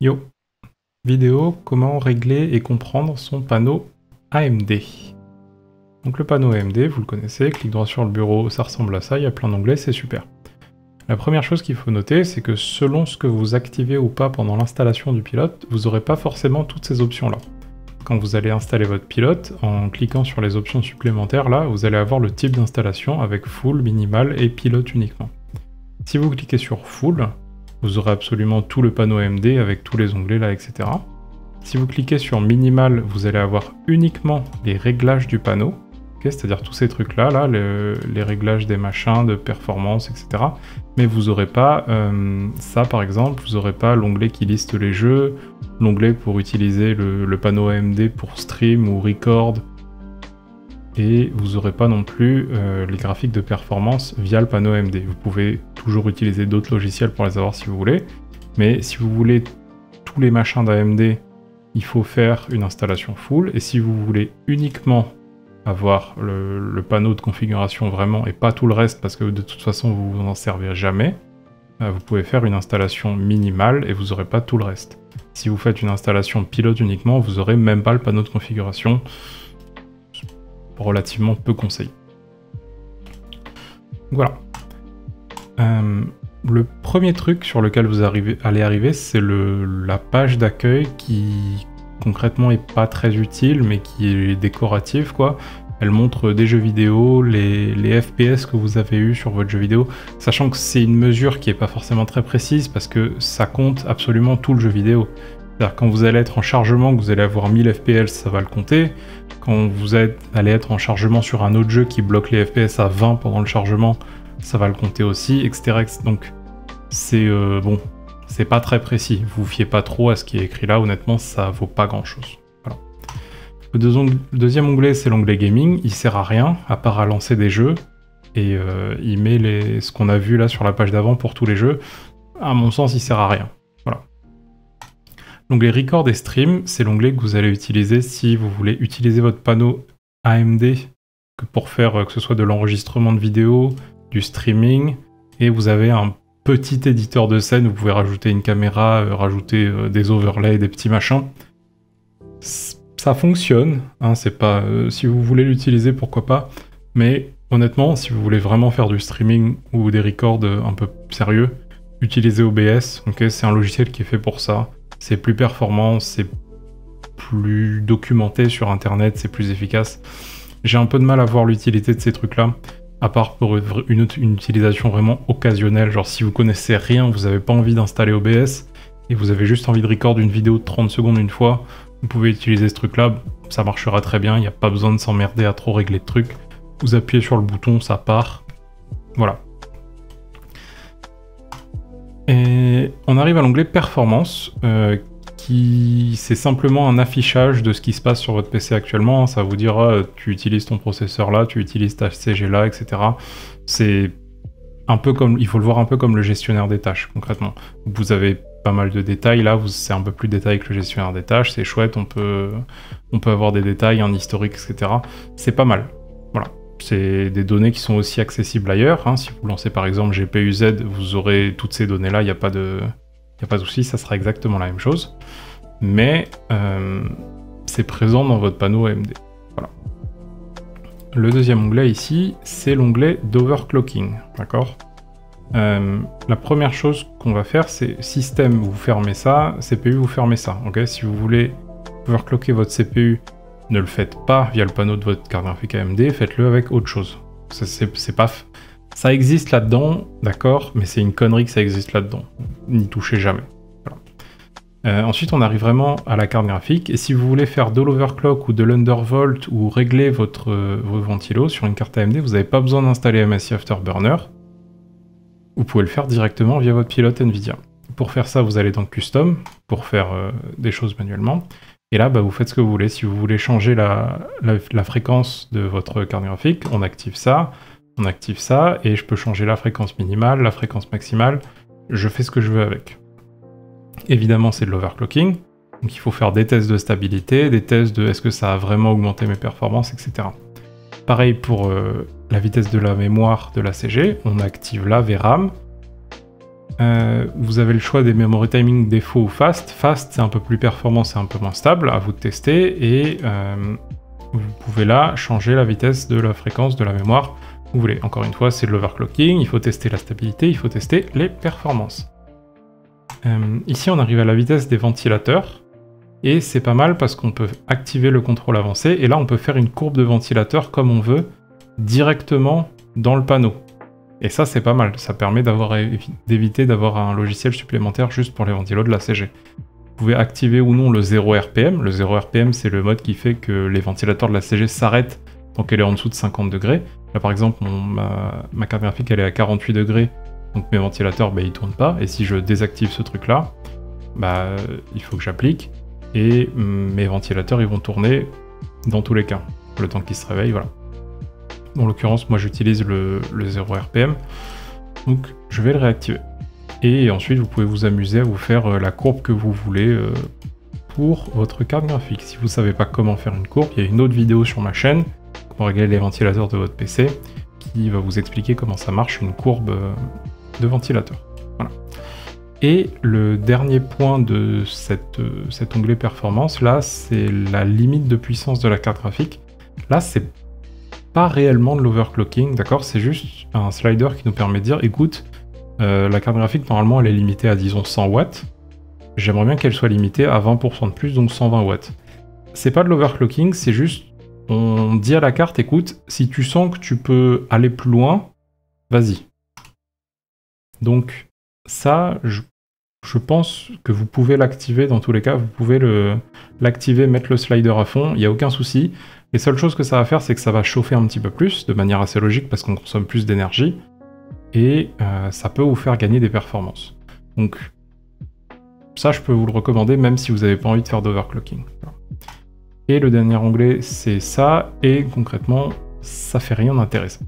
Yo, vidéo, comment régler et comprendre son panneau AMD. Donc le panneau AMD, vous le connaissez, clic droit sur le bureau, ça ressemble à ça, il y a plein d'onglets, c'est super. La première chose qu'il faut noter, c'est que selon ce que vous activez ou pas pendant l'installation du pilote, vous n'aurez pas forcément toutes ces options-là. Quand vous allez installer votre pilote, en cliquant sur les options supplémentaires, là, vous allez avoir le type d'installation avec Full, Minimal et Pilote uniquement. Si vous cliquez sur Full, vous aurez absolument tout le panneau AMD avec tous les onglets là, etc. Si vous cliquez sur Minimal, vous allez avoir uniquement les réglages du panneau, c'est-à-dire tous ces trucs-là, les réglages des machins, de performance, etc. Mais vous n'aurez pas ça, par exemple, vous n'aurez pas l'onglet qui liste les jeux, l'onglet pour utiliser le panneau AMD pour stream ou record, et vous n'aurez pas non plus les graphiques de performance via le panneau AMD. Vous pouvez toujours utiliser d'autres logiciels pour les avoir si vous voulez, mais si vous voulez tous les machins d'AMD, il faut faire une installation full, et si vous voulez uniquement avoir le panneau de configuration vraiment et pas tout le reste parce que de toute façon vous n'en servez jamais, vous pouvez faire une installation minimale et vous n'aurez pas tout le reste. Si vous faites une installation pilote uniquement, vous n'aurez même pas le panneau de configuration, relativement peu conseillé. Voilà. Le premier truc sur lequel vous allez arriver, c'est la page d'accueil qui concrètement est pas très utile, mais qui est décorative, quoi. Elle montre des jeux vidéo, les FPS que vous avez eu sur votre jeu vidéo, sachant que c'est une mesure qui est pas forcément très précise, parce que ça compte absolument tout le jeu vidéo. C'est-à-dire quand vous allez être en chargement, que vous allez avoir 1000 FPS, ça va le compter. Quand vous allez être en chargement sur un autre jeu qui bloque les FPS à 20 pendant le chargement, ça va le compter aussi, etc. Donc c'est bon, c'est pas très précis. Vous vous fiez pas trop à ce qui est écrit là, honnêtement, ça vaut pas grand-chose. Voilà. Le deuxième onglet, c'est l'onglet Gaming. Il sert à rien, à part à lancer des jeux. Et il met ce qu'on a vu là sur la page d'avant pour tous les jeux. À mon sens, il sert à rien. Voilà. L'onglet Record et Stream, c'est l'onglet que vous allez utiliser si vous voulez utiliser votre panneau AMD pour faire que ce soit de l'enregistrement de vidéo, du streaming, et vous avez un petit éditeur de scène, vous pouvez rajouter une caméra, rajouter des overlays, des petits machins. Ça fonctionne, hein, c'est pas si vous voulez l'utiliser, pourquoi pas, mais honnêtement, si vous voulez vraiment faire du streaming ou des records un peu sérieux, utilisez OBS, okay, c'est un logiciel qui est fait pour ça. C'est plus performant, c'est plus documenté sur internet, c'est plus efficace. J'ai un peu de mal à voir l'utilité de ces trucs-là, à part pour une utilisation vraiment occasionnelle, genre si vous connaissez rien, vous n'avez pas envie d'installer OBS, et vous avez juste envie de record une vidéo de 30 secondes une fois, vous pouvez utiliser ce truc-là, ça marchera très bien, il n'y a pas besoin de s'emmerder à trop régler de trucs. Vous appuyez sur le bouton, ça part. Voilà. Et on arrive à l'onglet Performance, qui c'est simplement un affichage de ce qui se passe sur votre PC actuellement. Ça vous dira tu utilises ton processeur là, tu utilises ta CG là, etc. C'est un peu comme, il faut le voir un peu comme le gestionnaire des tâches concrètement. Vous avez pas mal de détails là, c'est un peu plus détaillé que le gestionnaire des tâches, c'est chouette, on peut avoir des détails, un historique, etc. C'est pas mal. Voilà. C'est des données qui sont aussi accessibles ailleurs. Hein. Si vous lancez par exemple GPU-Z, vous aurez toutes ces données-là, il n'y a pas de souci, ça sera exactement la même chose. Mais c'est présent dans votre panneau AMD. Voilà. Le deuxième onglet ici, c'est l'onglet d'overclocking. D'accord ? La première chose qu'on va faire, c'est système, vous fermez ça, CPU, vous fermez ça. Okay ? Si vous voulez overclocker votre CPU, ne le faites pas via le panneau de votre carte graphique AMD, faites-le avec autre chose. Ça existe là-dedans, d'accord, mais c'est une connerie que ça existe là-dedans. N'y touchez jamais. Voilà. Ensuite, on arrive vraiment à la carte graphique, et si vous voulez faire de l'overclock ou de l'undervolt ou régler vos ventilos sur une carte AMD, vous n'avez pas besoin d'installer MSI Afterburner. Vous pouvez le faire directement via votre pilote NVIDIA. Pour faire ça, vous allez dans Custom, pour faire des choses manuellement. Et là, vous faites ce que vous voulez. Si vous voulez changer la fréquence de votre carte graphique, on active ça, et je peux changer la fréquence minimale, la fréquence maximale. Je fais ce que je veux avec. Évidemment, c'est de l'overclocking. Donc il faut faire des tests de stabilité, des tests de est-ce que ça a vraiment augmenté mes performances, etc. Pareil pour la vitesse de la mémoire de la CG, on active la VRAM. Vous avez le choix des memory timing défaut ou fast. Fast, c'est un peu plus performant, c'est un peu moins stable, à vous de tester. Et vous pouvez là changer la vitesse de la fréquence de la mémoire. Vous voulez. Encore une fois, c'est de l'overclocking, il faut tester la stabilité, il faut tester les performances. Ici, on arrive à la vitesse des ventilateurs. Et c'est pas mal parce qu'on peut activer le contrôle avancé. Et là, on peut faire une courbe de ventilateur comme on veut, directement dans le panneau. Et ça, c'est pas mal. Ça permet d'éviter d'avoir un logiciel supplémentaire juste pour les ventilos de la CG. Vous pouvez activer ou non le 0 RPM. Le 0 RPM, c'est le mode qui fait que les ventilateurs de la CG s'arrêtent tant qu'elle est en dessous de 50 degrés. Là, par exemple, ma carte graphique, elle est à 48 degrés. Donc mes ventilateurs, ils tournent pas. Et si je désactive ce truc-là, il faut que j'applique. Et mes ventilateurs, ils vont tourner dans tous les cas. Le temps qu'ils se réveillent, voilà. En l'occurrence, moi j'utilise le 0 RPM, donc je vais le réactiver. Et ensuite, vous pouvez vous amuser à vous faire la courbe que vous voulez pour votre carte graphique. Si vous ne savez pas comment faire une courbe, il y a une autre vidéo sur ma chaîne, comment régler les ventilateurs de votre PC, qui va vous expliquer comment ça marche une courbe de ventilateur. Voilà. Et le dernier point de cet onglet performance, là, c'est la limite de puissance de la carte graphique. Là, c'est pas réellement de l'overclocking, d'accord? C'est juste un slider qui nous permet de dire, écoute, la carte graphique, normalement, elle est limitée à, disons, 100 watts. J'aimerais bien qu'elle soit limitée à 20% de plus, donc 120 watts. C'est pas de l'overclocking, c'est juste, on dit à la carte, écoute, si tu sens que tu peux aller plus loin, vas-y. Donc, ça, je pense que vous pouvez l'activer dans tous les cas, vous pouvez l'activer, mettre le slider à fond, il n'y a aucun souci. Les seules choses que ça va faire, c'est que ça va chauffer un petit peu plus, de manière assez logique, parce qu'on consomme plus d'énergie, et ça peut vous faire gagner des performances. Donc, ça, je peux vous le recommander, même si vous n'avez pas envie de faire d'overclocking. Et le dernier onglet, c'est ça, et concrètement, ça fait rien d'intéressant.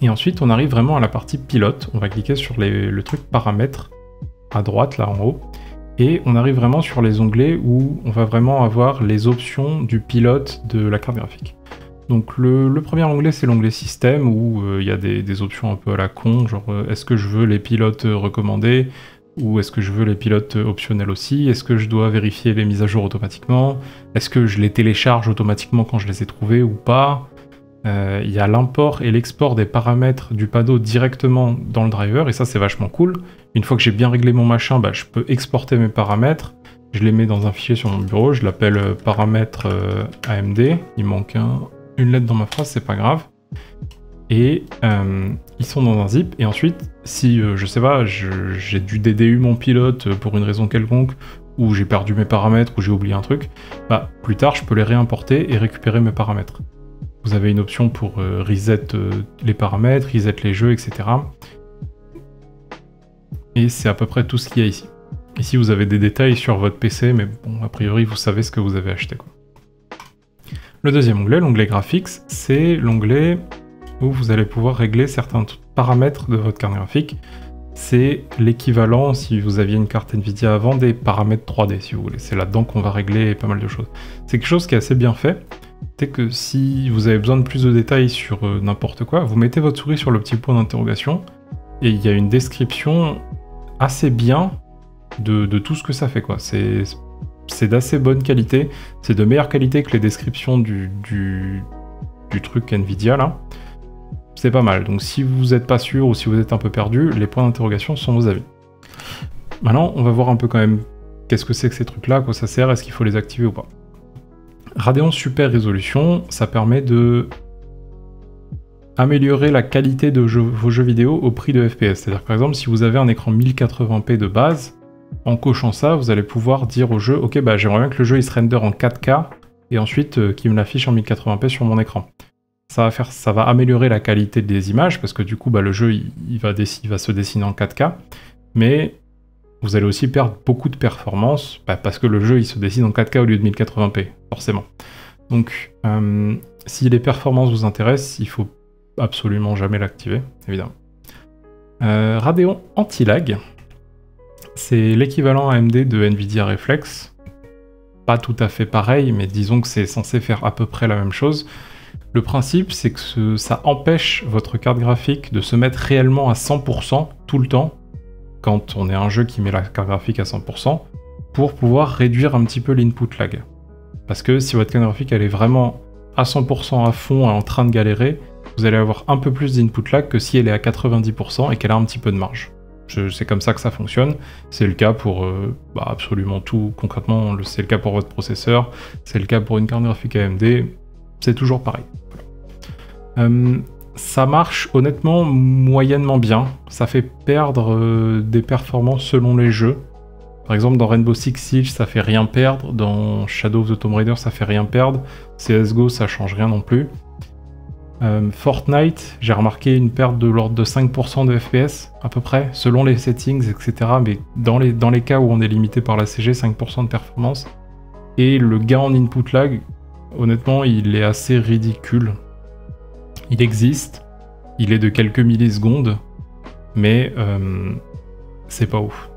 Et ensuite, on arrive vraiment à la partie pilote. On va cliquer sur le truc paramètres, à droite, là, en haut. Et on arrive vraiment sur les onglets où on va vraiment avoir les options du pilote de la carte graphique. Donc le premier onglet, c'est l'onglet système où il y a des options un peu à la con, genre est-ce que je veux les pilotes recommandés ou est-ce que je veux les pilotes optionnels aussi? Est-ce que je dois vérifier les mises à jour automatiquement? Est-ce que je les télécharge automatiquement quand je les ai trouvés ou pas? Il y a l'import et l'export des paramètres du panneau directement dans le driver, et ça c'est vachement cool. Une fois que j'ai bien réglé mon machin, je peux exporter mes paramètres, je les mets dans un fichier sur mon bureau, je l'appelle paramètres AMD, il manque une lettre dans ma phrase, c'est pas grave. Et ils sont dans un zip, et ensuite, si je sais pas, j'ai dû DDU mon pilote pour une raison quelconque, ou j'ai perdu mes paramètres, ou j'ai oublié un truc, plus tard je peux les réimporter et récupérer mes paramètres. Vous avez une option pour reset les paramètres, reset les jeux, etc. Et c'est à peu près tout ce qu'il y a ici. Ici, vous avez des détails sur votre PC, mais bon, a priori, vous savez ce que vous avez acheté, quoi. Le deuxième onglet, l'onglet Graphics, c'est l'onglet où vous allez pouvoir régler certains paramètres de votre carte graphique. C'est l'équivalent, si vous aviez une carte Nvidia avant, des paramètres 3D, si vous voulez. C'est là-dedans qu'on va régler pas mal de choses. C'est quelque chose qui est assez bien fait. C'est que si vous avez besoin de plus de détails sur n'importe quoi, vous mettez votre souris sur le petit point d'interrogation et il y a une description assez bien de tout ce que ça fait, quoi. C'est d'assez bonne qualité, c'est de meilleure qualité que les descriptions du truc Nvidia là. C'est pas mal, donc si vous n'êtes pas sûr ou si vous êtes un peu perdu, les points d'interrogation sont vos avis. Maintenant, on va voir un peu quand même qu'est-ce que c'est que ces trucs-là, à quoi ça sert, est-ce qu'il faut les activer ou pas. Radeon Super Résolution, ça permet de améliorer la qualité de vos jeux vidéo au prix de FPS. C'est-à-dire par exemple, si vous avez un écran 1080p de base, en cochant ça, vous allez pouvoir dire au jeu, ok, j'aimerais bien que le jeu il se render en 4K et ensuite qu'il me l'affiche en 1080p sur mon écran. Ça va améliorer la qualité des images parce que du coup, le jeu il va se dessiner en 4K, mais vous allez aussi perdre beaucoup de performance parce que le jeu il se dessine en 4K au lieu de 1080p, forcément. Donc, si les performances vous intéressent, il faut absolument jamais l'activer, évidemment. Radeon Anti-Lag, c'est l'équivalent AMD de Nvidia Reflex. Pas tout à fait pareil, mais disons que c'est censé faire à peu près la même chose. Le principe, c'est que ça empêche votre carte graphique de se mettre réellement à 100% tout le temps, quand on est un jeu qui met la carte graphique à 100%, pour pouvoir réduire un petit peu l'input lag. Parce que si votre carte graphique elle est vraiment à 100% à fond en train de galérer, vous allez avoir un peu plus d'input lag que si elle est à 90% et qu'elle a un petit peu de marge. C'est comme ça que ça fonctionne. C'est le cas pour absolument tout. Concrètement, c'est le cas pour votre processeur, c'est le cas pour une carte graphique AMD, c'est toujours pareil. Ça marche honnêtement moyennement bien. Ça fait perdre des performances selon les jeux. Par exemple, dans Rainbow Six Siege, ça fait rien perdre. Dans Shadow of the Tomb Raider, ça fait rien perdre. CSGO, ça change rien non plus. Fortnite, j'ai remarqué une perte de l'ordre de 5% de FPS, à peu près, selon les settings, etc. Mais dans les cas où on est limité par la CG, 5% de performance. Et le gain en input lag, honnêtement, il est assez ridicule. Il existe, il est de quelques millisecondes, mais c'est pas ouf.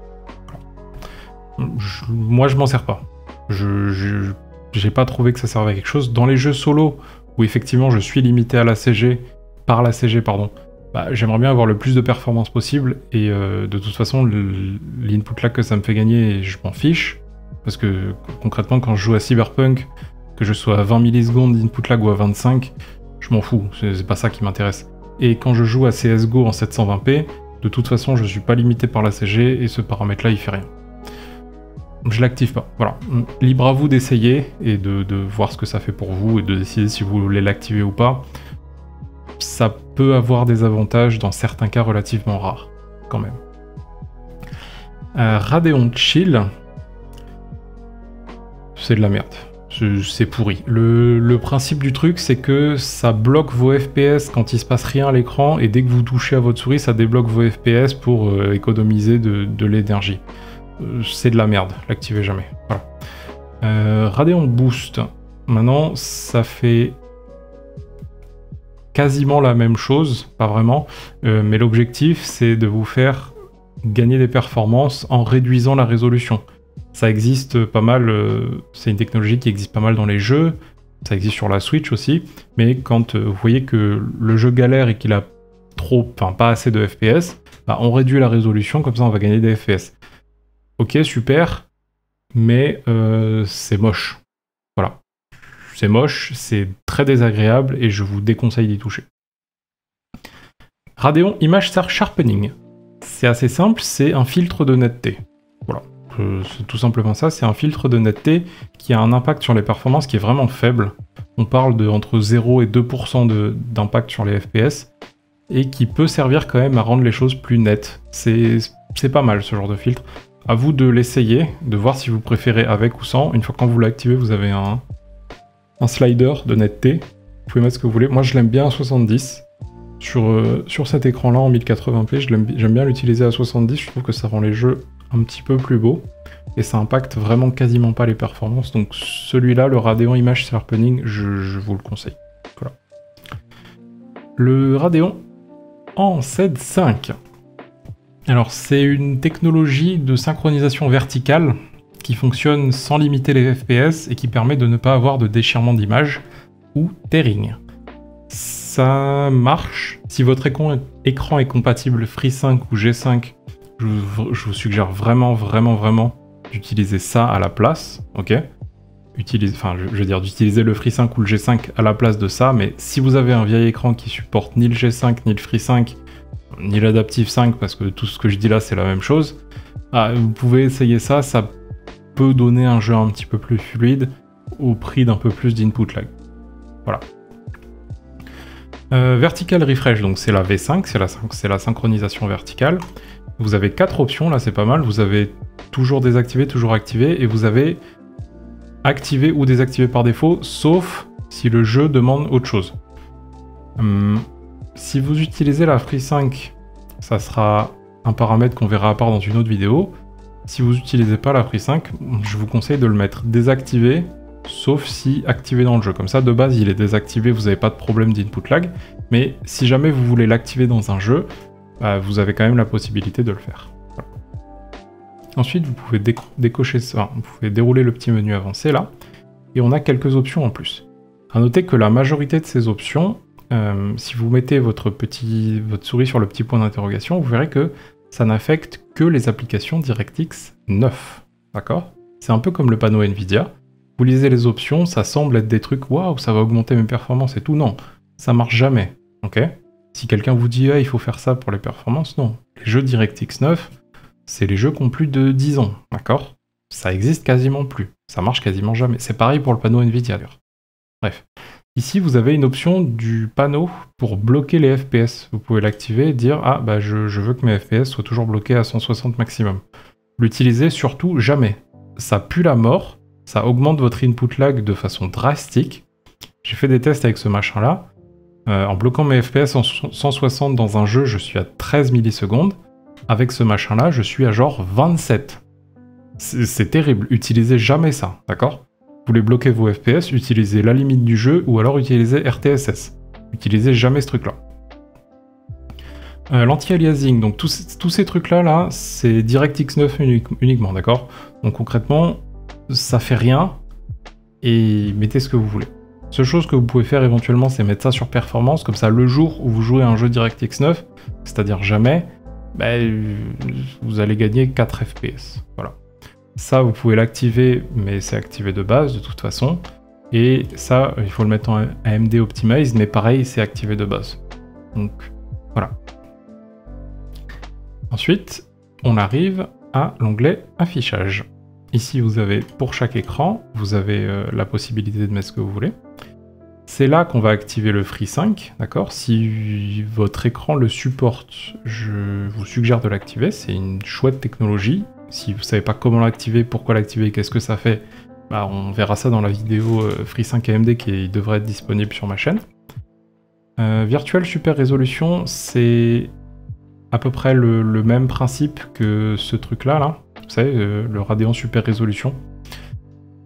Moi, je m'en sers pas. J'ai pas trouvé que ça servait à quelque chose. Dans les jeux solo, où effectivement je suis limité à la CG, j'aimerais bien avoir le plus de performance possible, et de toute façon, l'input lag que ça me fait gagner, je m'en fiche. Parce que concrètement, quand je joue à Cyberpunk, que je sois à 20 millisecondes d'input lag ou à 25, je m'en fous, c'est pas ça qui m'intéresse. Et quand je joue à CSGO en 720p, de toute façon, je suis pas limité par la CG, et ce paramètre-là, il fait rien. Je l'active pas, voilà. Libre à vous d'essayer, et de voir ce que ça fait pour vous, et de décider si vous voulez l'activer ou pas. Ça peut avoir des avantages dans certains cas relativement rares, quand même. Radeon Chill, c'est de la merde. C'est pourri. Le principe du truc, c'est que ça bloque vos FPS quand il se passe rien à l'écran, et dès que vous touchez à votre souris, ça débloque vos FPS pour économiser de l'énergie. C'est de la merde, l'activez jamais. Voilà. Radeon Boost. Maintenant, ça fait quasiment la même chose, pas vraiment, mais l'objectif, c'est de vous faire gagner des performances en réduisant la résolution. Ça existe pas mal, c'est une technologie qui existe pas mal dans les jeux, ça existe sur la Switch aussi, mais quand vous voyez que le jeu galère et qu'il a pas assez de FPS, on réduit la résolution, comme ça on va gagner des FPS. Ok, super, mais c'est moche. Voilà. C'est moche, c'est très désagréable et je vous déconseille d'y toucher. Radeon Image Sharpening. C'est assez simple, c'est un filtre de netteté. Voilà. C'est tout simplement ça, c'est un filtre de netteté qui a un impact sur les performances qui est vraiment faible. On parle de entre 0 et 2% d'impact sur les FPS, et qui peut servir quand même à rendre les choses plus nettes. C'est pas mal ce genre de filtre. À vous de l'essayer, de voir si vous préférez avec ou sans. Une fois quand vous l'activez, vous avez un slider de netteté. Vous pouvez mettre ce que vous voulez. Moi je l'aime bien à 70. Sur cet écran-là en 1080p, j'aime bien l'utiliser à 70. Je trouve que ça rend les jeux un petit peu plus beau, et ça impacte vraiment quasiment pas les performances, donc celui-là, le Radeon Image Sharpening, je vous le conseille. Voilà. Le Radeon Anced 5. Alors c'est une technologie de synchronisation verticale qui fonctionne sans limiter les FPS et qui permet de ne pas avoir de déchirement d'image ou tearing. Ça marche si votre écran est compatible FreeSync ou G5. Je vous suggère vraiment d'utiliser ça à la place, ok? D'utiliser le FreeSync ou le G5 à la place de ça, mais si vous avez un vieil écran qui supporte ni le G5, ni le FreeSync, ni l'Adaptive 5, parce que tout ce que je dis là c'est la même chose, vous pouvez essayer ça, ça peut donner un jeu un petit peu plus fluide au prix d'un peu plus d'input lag. Voilà. Vertical Refresh, donc c'est la V5, c'est la synchronisation verticale. Vous avez 4 options, là c'est pas mal. Vous avez toujours désactivé, toujours activé, et vous avez activé ou désactivé par défaut, sauf si le jeu demande autre chose. Si vous utilisez la FreeSync, ça sera un paramètre qu'on verra à part dans une autre vidéo. Si vous n'utilisez pas la FreeSync, je vous conseille de le mettre désactivé, sauf si activé dans le jeu. Comme ça, de base, il est désactivé, vous n'avez pas de problème d'input lag. Mais si jamais vous voulez l'activer dans un jeu, vous avez quand même la possibilité de le faire. Voilà. Ensuite, vous pouvez décocher ça, vous pouvez dérouler le petit menu avancé là, et on a quelques options en plus. A noter que la majorité de ces options, si vous mettez votre souris sur le petit point d'interrogation, vous verrez que ça n'affecte que les applications DirectX 9. D'accord? C'est un peu comme le panneau Nvidia. Vous lisez les options, ça semble être des trucs, waouh, ça va augmenter mes performances et tout. Non, ça marche jamais. Ok? Si quelqu'un vous dit, ah, il faut faire ça pour les performances, non. Les jeux DirectX 9, c'est les jeux qui ont plus de 10 ans. D'accord? Ça existe quasiment plus. Ça marche quasiment jamais. C'est pareil pour le panneau Nvidia d'ailleurs. Bref. Ici, vous avez une option du panneau pour bloquer les FPS. Vous pouvez l'activer et dire, ah, bah, je veux que mes FPS soient toujours bloqués à 160 maximum. L'utilisez surtout jamais. Ça pue la mort. Ça augmente votre input lag de façon drastique. J'ai fait des tests avec ce machin-là. En bloquant mes FPS en 160 dans un jeu, je suis à 13 millisecondes. Avec ce machin-là, je suis à genre 27. C'est terrible. Utilisez jamais ça, d'accord? Vous voulez bloquer vos FPS, utilisez la limite du jeu ou alors utilisez RTSS. Utilisez jamais ce truc-là. L'anti-aliasing, donc tous ces trucs-là, c'est DirectX 9 uniquement, d'accord? Donc concrètement, ça fait rien et mettez ce que vous voulez. Seule chose que vous pouvez faire éventuellement, c'est mettre ça sur performance, comme ça le jour où vous jouez à un jeu DirectX 9, c'est-à-dire jamais, vous allez gagner 4 FPS. Voilà. Ça, vous pouvez l'activer, mais c'est activé de base de toute façon. Et ça, il faut le mettre en AMD Optimize, mais pareil, c'est activé de base. Donc, voilà. Ensuite, on arrive à l'onglet Affichage. Ici, vous avez, pour chaque écran, vous avez la possibilité de mettre ce que vous voulez. C'est là qu'on va activer le FreeSync, d'accord? Si votre écran le supporte, je vous suggère de l'activer. C'est une chouette technologie. Si vous ne savez pas comment l'activer, pourquoi l'activer, qu'est-ce que ça fait, bah, on verra ça dans la vidéo FreeSync AMD qui devrait être disponible sur ma chaîne. Virtual Super Résolution, c'est à peu près le même principe que ce truc-là, là. Vous savez, le Radeon Super Résolution.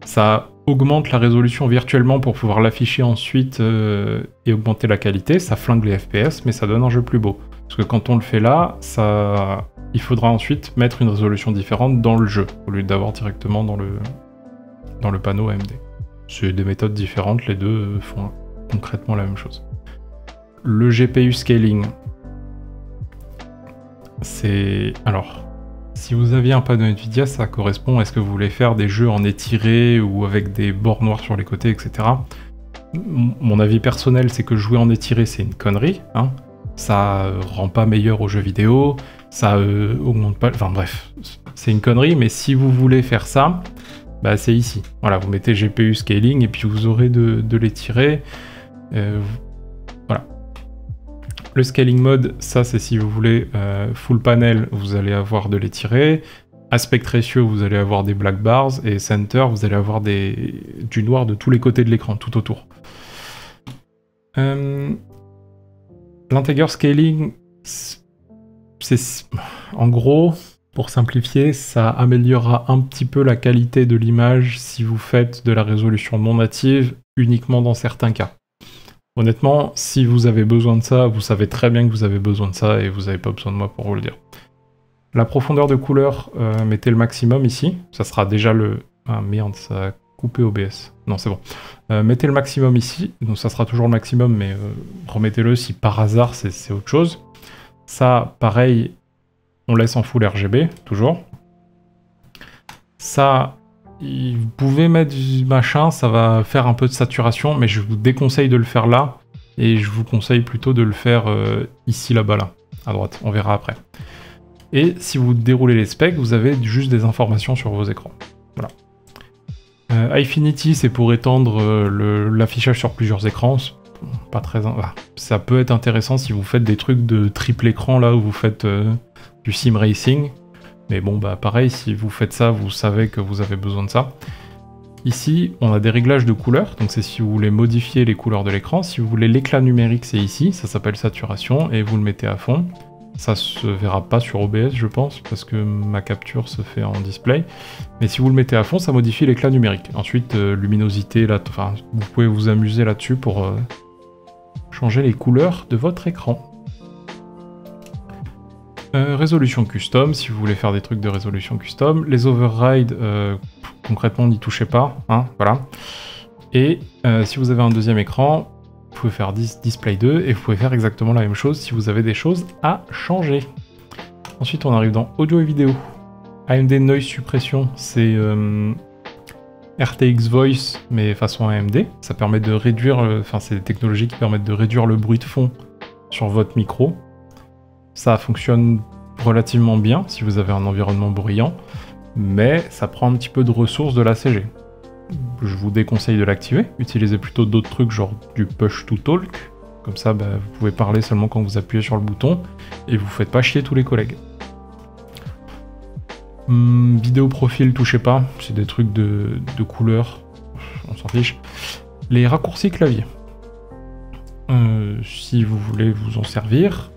Ça augmente la résolution virtuellement pour pouvoir l'afficher ensuite et augmenter la qualité. Ça flingue les FPS, mais ça donne un jeu plus beau. Parce que quand on le fait là, il faudra ensuite mettre une résolution différente dans le jeu, au lieu d'avoir directement dans le panneau AMD. C'est des méthodes différentes, les deux font concrètement la même chose. Le GPU scaling, c'est... Alors, si vous aviez un panneau Nvidia, ça correspond à ce que vous voulez faire des jeux en étiré ou avec des bords noirs sur les côtés, etc. Mon avis personnel, c'est que jouer en étiré, c'est une connerie, hein. Ça rend pas meilleur aux jeux vidéo, ça augmente pas... Enfin bref, c'est une connerie, mais si vous voulez faire ça, bah c'est ici. Voilà, vous mettez GPU scaling et puis vous aurez de l'étirer. Voilà. Le scaling mode, ça c'est si vous voulez full panel, vous allez avoir de l'étiré. Aspect ratio, vous allez avoir des black bars. Et center, vous allez avoir du noir de tous les côtés de l'écran, tout autour. L'integer scaling, c'est en gros, pour simplifier, ça améliorera un petit peu la qualité de l'image si vous faites de la résolution non native uniquement dans certains cas. Honnêtement, si vous avez besoin de ça, vous savez très bien que vous avez besoin de ça et vous n'avez pas besoin de moi pour vous le dire. La profondeur de couleur, mettez le maximum ici, ça sera déjà le... Ah merde, ça a coupé OBS. Non, c'est bon. Mettez le maximum ici, donc ça sera toujours le maximum, mais remettez-le si par hasard c'est autre chose. Ça, pareil, on laisse en full RGB, toujours. Ça, vous pouvez mettre du machin, ça va faire un peu de saturation, mais je vous déconseille de le faire là, et je vous conseille plutôt de le faire ici, là-bas, là, à droite, on verra après. Et si vous déroulez les specs, vous avez juste des informations sur vos écrans. Voilà. Infinity, c'est pour étendre l'affichage sur plusieurs écrans. Pas très... ça peut être intéressant si vous faites des trucs de triple écran, là, où vous faites du sim racing. Mais bon, bah pareil, si vous faites ça, vous savez que vous avez besoin de ça. Ici, on a des réglages de couleurs, donc c'est si vous voulez modifier les couleurs de l'écran. Si vous voulez l'éclat numérique, c'est ici, ça s'appelle saturation, et vous le mettez à fond. Ça se verra pas sur OBS, je pense, parce que ma capture se fait en display. Mais si vous le mettez à fond, ça modifie l'éclat numérique. Ensuite, luminosité, là, enfin, vous pouvez vous amuser là-dessus pour changer les couleurs de votre écran. Résolution custom, si vous voulez faire des trucs de résolution custom. Les overrides, concrètement, n'y touchez pas, hein, voilà. Et si vous avez un deuxième écran, vous pouvez faire display 2 et vous pouvez faire exactement la même chose si vous avez des choses à changer. Ensuite, on arrive dans audio et vidéo. AMD Noise Suppression, c'est RTX Voice, mais façon AMD. Ça permet de réduire, enfin, c'est des technologies qui permettent de réduire le bruit de fond sur votre micro. Ça fonctionne relativement bien si vous avez un environnement bruyant, mais ça prend un petit peu de ressources de la CG. Je vous déconseille de l'activer. Utilisez plutôt d'autres trucs, genre du push to talk. Comme ça, vous pouvez parler seulement quand vous appuyez sur le bouton, et vous faites pas chier tous les collègues. Vidéo profil, touchez pas, c'est des trucs de couleur, on s'en fiche. Les raccourcis clavier. Si vous voulez vous en servir,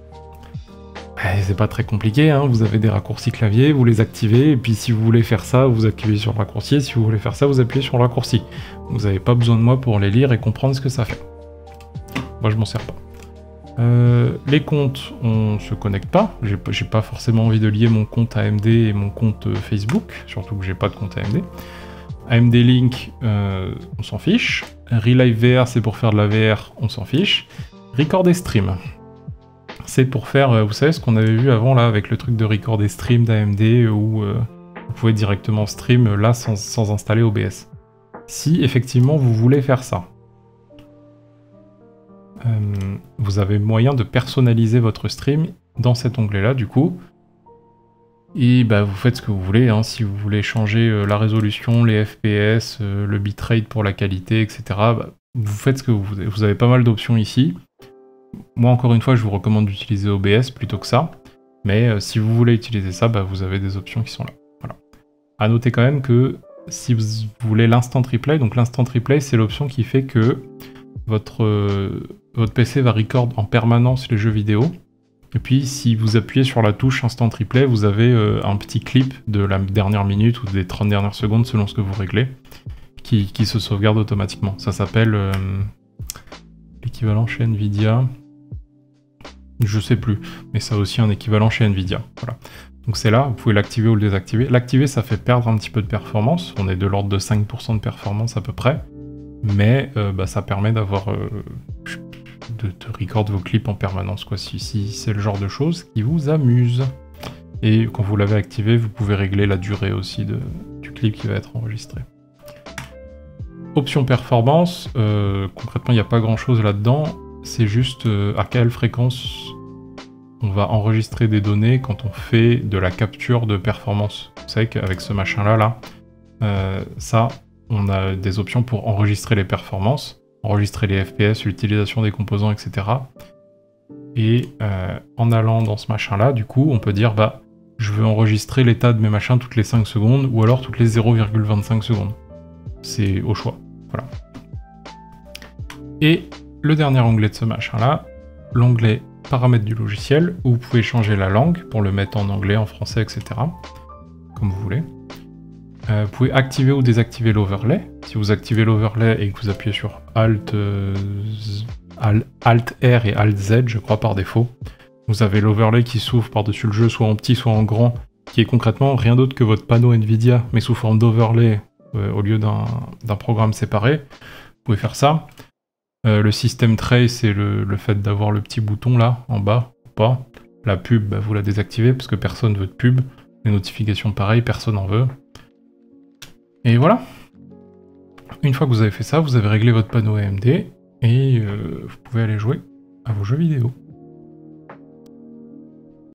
c'est pas très compliqué, hein. Vous avez des raccourcis clavier, vous les activez, et puis si vous voulez faire ça, vous appuyez sur le raccourci, et si vous voulez faire ça, vous appuyez sur le raccourci. Vous n'avez pas besoin de moi pour les lire et comprendre ce que ça fait. Moi je m'en sers pas. Les comptes, on se connecte pas. J'ai pas forcément envie de lier mon compte AMD et mon compte Facebook, surtout que j'ai pas de compte AMD. AMD Link, on s'en fiche. Relive VR, c'est pour faire de la VR, on s'en fiche. Record et Stream, c'est pour faire, vous savez ce qu'on avait vu avant là avec le truc de Record et Stream d'AMD où vous pouvez directement stream là sans installer OBS. Si effectivement vous voulez faire ça, vous avez moyen de personnaliser votre stream dans cet onglet-là, du coup. Et vous faites ce que vous voulez, hein. Si vous voulez changer la résolution, les FPS, le bitrate pour la qualité, etc., vous faites ce que vous voulez. Vous avez pas mal d'options ici. Moi, encore une fois, je vous recommande d'utiliser OBS plutôt que ça. Mais si vous voulez utiliser ça, vous avez des options qui sont là. Voilà. À noter quand même que si vous voulez l'instant replay, donc l'instant replay, c'est l'option qui fait que votre PC va record en permanence les jeux vidéo. Et puis si vous appuyez sur la touche Instant Replay, vous avez un petit clip de la dernière minute ou des 30 dernières secondes selon ce que vous réglez, qui se sauvegarde automatiquement. Ça s'appelle l'équivalent chez Nvidia. Je sais plus, mais ça a aussi un équivalent chez Nvidia. Voilà. Donc c'est là, vous pouvez l'activer ou le désactiver. L'activer, ça fait perdre un petit peu de performance. On est de l'ordre de 5% de performance à peu près. Mais ça permet d'avoir de record vos clips en permanence, quoi, si c'est le genre de choses qui vous amuse. Et quand vous l'avez activé, vous pouvez régler la durée aussi du clip qui va être enregistré. Option performance, concrètement il n'y a pas grand chose là-dedans, c'est juste à quelle fréquence on va enregistrer des données quand on fait de la capture de performance. Vous savez qu'avec ce machin-là, ça, on a des options pour enregistrer les performances, enregistrer les FPS, l'utilisation des composants, etc. Et en allant dans ce machin-là, du coup, on peut dire, je veux enregistrer l'état de mes machins toutes les 5 secondes, ou alors toutes les 0,25 secondes. C'est au choix, voilà. Et le dernier onglet de ce machin-là, l'onglet paramètres du logiciel, où vous pouvez changer la langue pour le mettre en anglais, en français, etc. Comme vous voulez. Vous pouvez activer ou désactiver l'overlay. Si vous activez l'overlay et que vous appuyez sur Alt R et Alt Z, je crois par défaut, vous avez l'overlay qui s'ouvre par-dessus le jeu, soit en petit, soit en grand, qui est concrètement rien d'autre que votre panneau Nvidia, mais sous forme d'overlay au lieu d'un programme séparé. Vous pouvez faire ça. Le système tray, c'est le fait d'avoir le petit bouton là, en bas, ou pas. La pub, vous la désactivez parce que personne veut de pub. Les notifications, pareil, personne en veut. Et voilà. Une fois que vous avez fait ça, vous avez réglé votre panneau AMD et vous pouvez aller jouer à vos jeux vidéo.